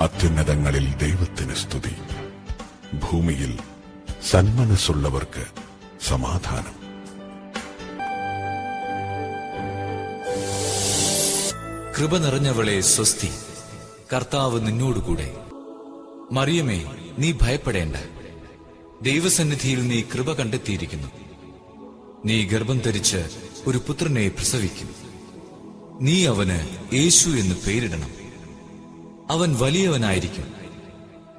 അത്യുന്നതങ്ങളിൽ ദൈവത്തിന് സ്തുതി, ഭൂമിയിൽ സന്മനസ്സുള്ളവർക്ക് സമാധാനം. കൃപ നിറഞ്ഞവളെ സ്വസ്തി, കർത്താവ് നിന്നോടുകൂടെ. മറിയമേ, നീ ഭയപ്പെടേണ്ട. ദൈവസന്നിധിയിൽ നീ കൃപ കണ്ടെത്തിയിരിക്കുന്നു. നീ ഗർഭം ധരിച്ച് ഒരു പുത്രനെ പ്രസവിക്കും. നീ അവന് യേശു എന്ന് പേരിടണം. അവൻ വലിയവനായിരിക്കും,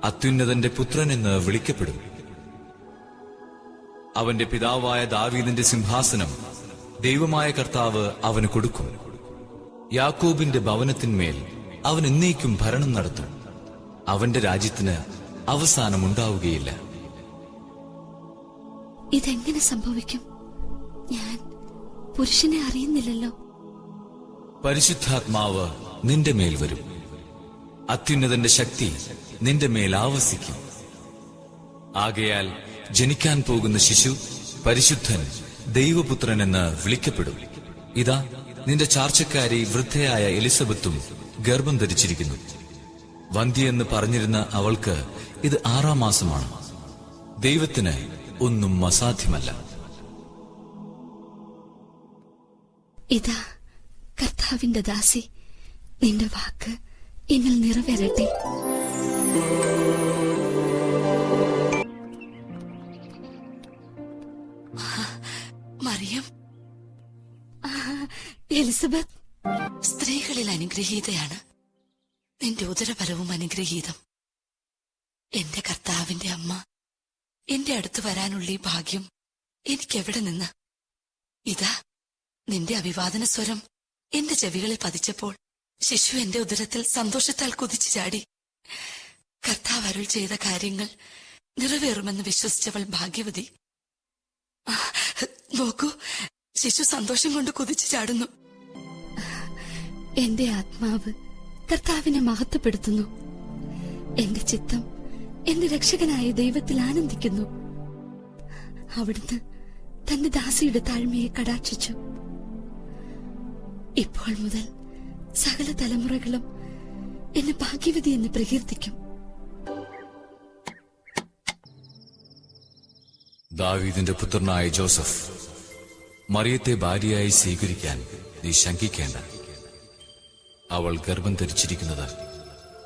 അത്യുന്നതന്റെ പുത്രൻ എന്ന് വിളിക്കപ്പെടും. അവന്റെ പിതാവായ ദാവീദിന്റെ സിംഹാസനം ദൈവമായ കർത്താവ് അവന് കൊടുക്കും. യാക്കോബിന്റെ ഭവനത്തിന്മേൽ അവൻ എന്നേക്കും ഭരണം നടത്തും. അവന്റെ രാജ്യത്തിന് അവസാനമുണ്ടാവുകയില്ല. ഇതെങ്ങനെ സംഭവിക്കും? ഞാൻ പുരുഷനെ അറിയുന്നില്ലല്ലോ. പരിശുദ്ധാത്മാവ് നിന്റെ മേൽ വരും. അത്യുന്നതന്റെ ശക്തി നിന്റെ മേൽ ആവസിക്കും. ആകയാൽ ജനിക്കാൻ പോകുന്ന ശിശു പരിശുദ്ധൻ, ദൈവപുത്രൻ എന്ന് വിളിക്കപ്പെടും. ഇതാ, നിന്റെ ചാർച്ചക്കാരി വൃദ്ധയായ എലിസബത്തും ഗർഭം ധരിച്ചിരിക്കുന്നു. വന്ധ്യയെന്ന് പറഞ്ഞിരുന്ന അവൾക്ക് ഇത് 6-ാം മാസമാണ്. ദൈവത്തിന് ഒന്നും അസാധ്യമല്ല. ഇതാ കർത്താവിന്റെ ദാസി, നിന്റെ വാക്ക് എന്നിൽ നിറവേറട്ടെ. മറിയം, എലിസബത്ത്, സ്ത്രീകളിൽ അനുഗ്രഹീതയാണ് നിന്റെ ഉദരഫലവും അനുഗ്രഹീതം. എന്റെ കർത്താവിന്റെ അമ്മ, എന്റെ അടുത്ത് വരാനുള്ള ഈ ഭാഗ്യം എനിക്കെവിടെ നിന്ന്? ഇതാ, നിന്റെ അഭിവാദന സ്വരം എന്റെ ചെവികളിൽ പതിച്ചപ്പോൾ ശിശു എന്റെ ഉദരത്തിൽ സന്തോഷത്താൽ കുതിച്ചു ചാടി. കർത്താവ് അരുൾ ചെയ്ത കാര്യങ്ങൾ നിറവേറുമെന്ന് വിശ്വസിച്ചവൾ ഭാഗ്യവതി. നോക്കൂ, ശിശു സന്തോഷം കൊണ്ട് കുതിച്ചു ചാടുന്നു. എന്റെ ആത്മാവ് കർത്താവിനെ മഹത്വപ്പെടുത്തുന്നു. എന്റെ ചിത്തം എന്റെ രക്ഷകനായ ദൈവത്തിൽ ആനന്ദിക്കുന്നു. അവിടുന്ന് തന്റെ ദാസിയുടെ താഴ്മയെ കടാക്ഷിച്ചു. ഇപ്പോൾ മുതൽ സകല തലമുറകളും എന്നെ ഭാഗ്യവതി എന്ന് പ്രകീർത്തിക്കും. ദാവീദിന്റെ പുത്രനായ ജോസഫ്, മറിയത്തെ ഭാര്യയായി സ്വീകരിക്കാൻ നീ ശങ്കിക്കേണ്ട. അവൾ ഗർഭം ധരിച്ചിരിക്കുന്നത്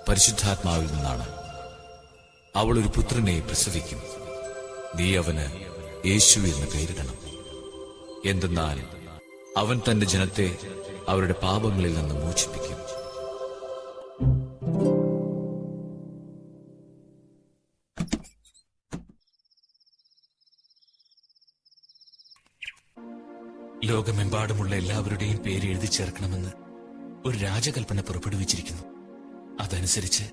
പരിശുദ്ധാത്മാവിൽ നിന്നാണ്. അവൾ ഒരു പുത്രനെ പ്രസവിക്കും. നീ അവന് യേശു എന്ന് പേരിടണം. എന്തെന്നാൽ അവൻ തന്റെ ജനത്തെ അവരുടെ പാപങ്ങളിൽ നിന്ന് മോചിപ്പിക്കും. ലോകമെമ്പാടുമുള്ള എല്ലാവരുടെയും പേര് എഴുതി ചേർക്കണമെന്ന് ഒരു രാജകൽപ്പന പുറപ്പെടുവിച്ചിരിക്കുന്നു. അതനുസരിച്ച്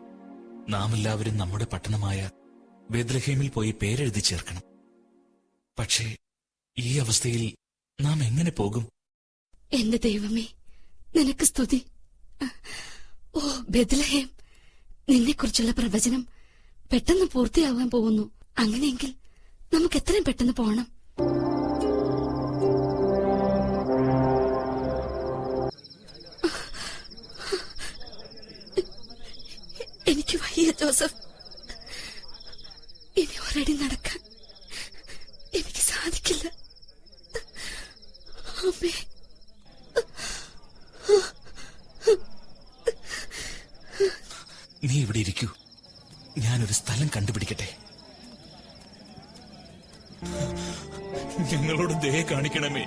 നാം എല്ലാവരും നമ്മുടെ പട്ടണമായ ബേത്ലഹേമിൽ പോയി പേരെഴുതി ചേർക്കണം. പക്ഷേ ഈ അവസ്ഥയിൽ നാം എങ്ങനെ പോകും? എന്റെ ദൈവമേ, നിനക്ക് സ്തുതി. ഓ ബേത്ലഹേം, നിന്നെക്കുറിച്ചുള്ള പ്രവചനം പെട്ടെന്ന് പൂർത്തിയാവാൻ പോകുന്നു. അങ്ങനെയെങ്കിൽ നമുക്ക് എത്രയും പെട്ടെന്ന് പോകണം. എനിക്ക് വയ്യ ജോസഫ്, ഇനി ഒരടി നടക്കാൻ എനിക്ക് സാധിക്കില്ല. അമ്മേ, നീ ഇവിടെ ഇരിക്കൂ, ഞാനൊരു സ്ഥലം കണ്ടുപിടിക്കട്ടെ. ഞങ്ങളോട് ദയ കാണിക്കണമേ.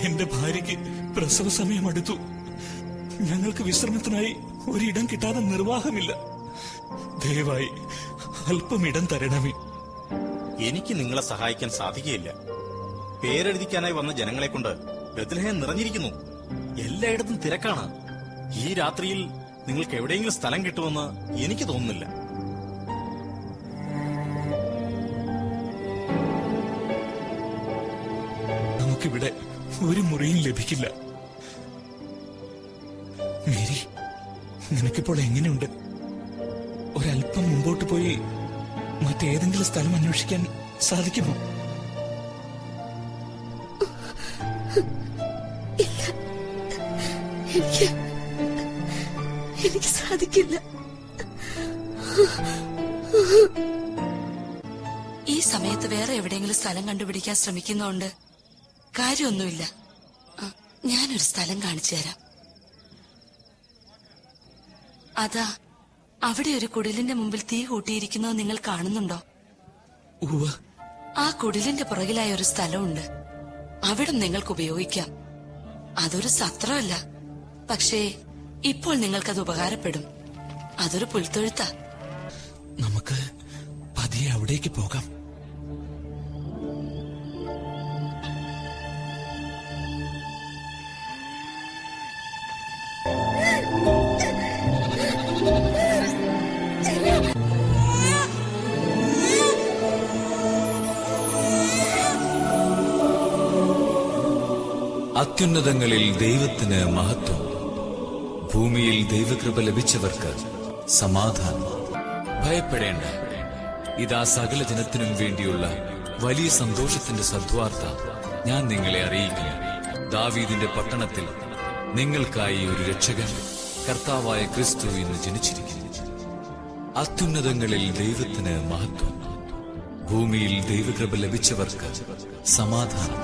എന്റെ ഭാര്യയ്ക്ക് പ്രസവ സമയം അടുത്തു. ഞങ്ങൾക്ക് വിശ്രമത്തിനായി ഒരിടം കിട്ടാതെ നിർവാഹമില്ല. ദയവായി അല്പം ഇടം തരണമേ. എനിക്ക് നിങ്ങളെ സഹായിക്കാൻ സാധിക്കുകയില്ല. പേരെഴുതിക്കാനായി വന്ന ജനങ്ങളെ കൊണ്ട് ബേത്ലഹേം നിറഞ്ഞിരിക്കുന്നു. എല്ലായിടത്തും തിരക്കാണ്. ഈ രാത്രിയിൽ നിങ്ങൾക്ക് എവിടെയെങ്കിലും സ്ഥലം കിട്ടുമെന്ന് എനിക്ക് തോന്നുന്നില്ല. നമുക്കിവിടെ ഒരു മുറിയും ലഭിക്കില്ല. മേരി, നിനക്കിപ്പോൾ എങ്ങനെയുണ്ട്? ഒരല്പം മുമ്പോട്ട് പോയി മറ്റേതെങ്കിലും സ്ഥലം അന്വേഷിക്കാൻ സാധിക്കുമോ? എനിക്ക് സാധിക്കില്ല. ഈ സമയത്ത് വേറെ എവിടെയെങ്കിലും സ്ഥലം കണ്ടുപിടിക്കാൻ ശ്രമിക്കുന്നോണ്ട് കാര്യമൊന്നുമില്ല. ഞാനൊരു സ്ഥലം കാണിച്ചു തരാം. അതാ അവിടെ ഒരു കുടിലിന്റെ മുമ്പിൽ തീ കൂട്ടിയിരിക്കുന്നത് നിങ്ങൾ കാണുന്നുണ്ടോ? ഉവ്വ്. ആ കുടിലിന്റെ പുറകിലായ ഒരു സ്ഥലമുണ്ട്. അവിടെ നിങ്ങൾക്ക് ഉപയോഗിക്കാം. അതൊരു സത്രമല്ല, പക്ഷേ ഇപ്പോൾ നിങ്ങൾക്കത് ഉപകാരപ്പെടും. അതൊരു പുൽത്തൊഴുത്താ. നമുക്ക് പതിയെ അവിടേക്ക് പോകാം. അത്യുന്നതങ്ങളിൽ ദൈവത്തിന് മഹത്വം, ഭൂമിയിൽ ദൈവകൃപ ലഭിച്ചവർക്ക് സമാധാനം. ഭയപ്പെടേണ്ട, ഇതാ സകല ജനത്തിനും വേണ്ടിയുള്ള വലിയ സന്തോഷത്തിന്റെ സദ്വാർത്ത ഞാൻ നിങ്ങളെ അറിയിക്കുന്നു. ദാവീദിന്റെ പട്ടണത്തിൽ നിങ്ങൾക്കായി ഒരു രക്ഷകൻ, കർത്താവായ ക്രിസ്തു ഇന്ന് ജനിച്ചിരിക്കുന്നു. അത്യുന്നതങ്ങളിൽ ദൈവത്തിന് മഹത്വം, ഭൂമിയിൽ ദൈവകൃപ ലഭിച്ചവർക്ക് സമാധാനം.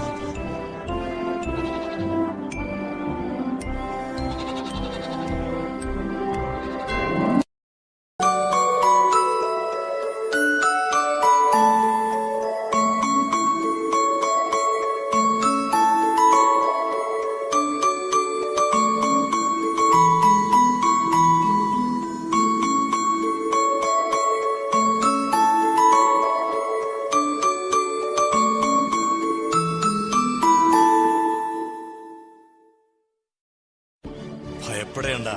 ഭയപ്പെടേണ്ട,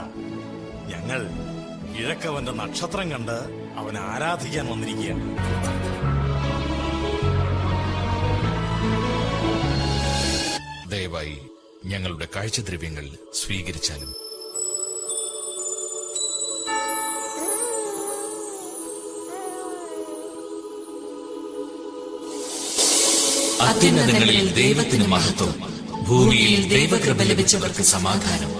ഞങ്ങൾ കിഴക്കവന്റെ നക്ഷത്രം കണ്ട് അവനെ ആരാധിക്കാൻ വന്നിരിക്കുകയാണ്. ദയവായി ഞങ്ങളുടെ കാഴ്ചദ്രവ്യങ്ങൾ സ്വീകരിച്ചാലും. അത്യുന്നതങ്ങളിൽ ദൈവത്തിന് മഹത്വം, ഭൂമിയിൽ ദൈവകൃപ ലഭിച്ചവർക്ക് സമാധാനം.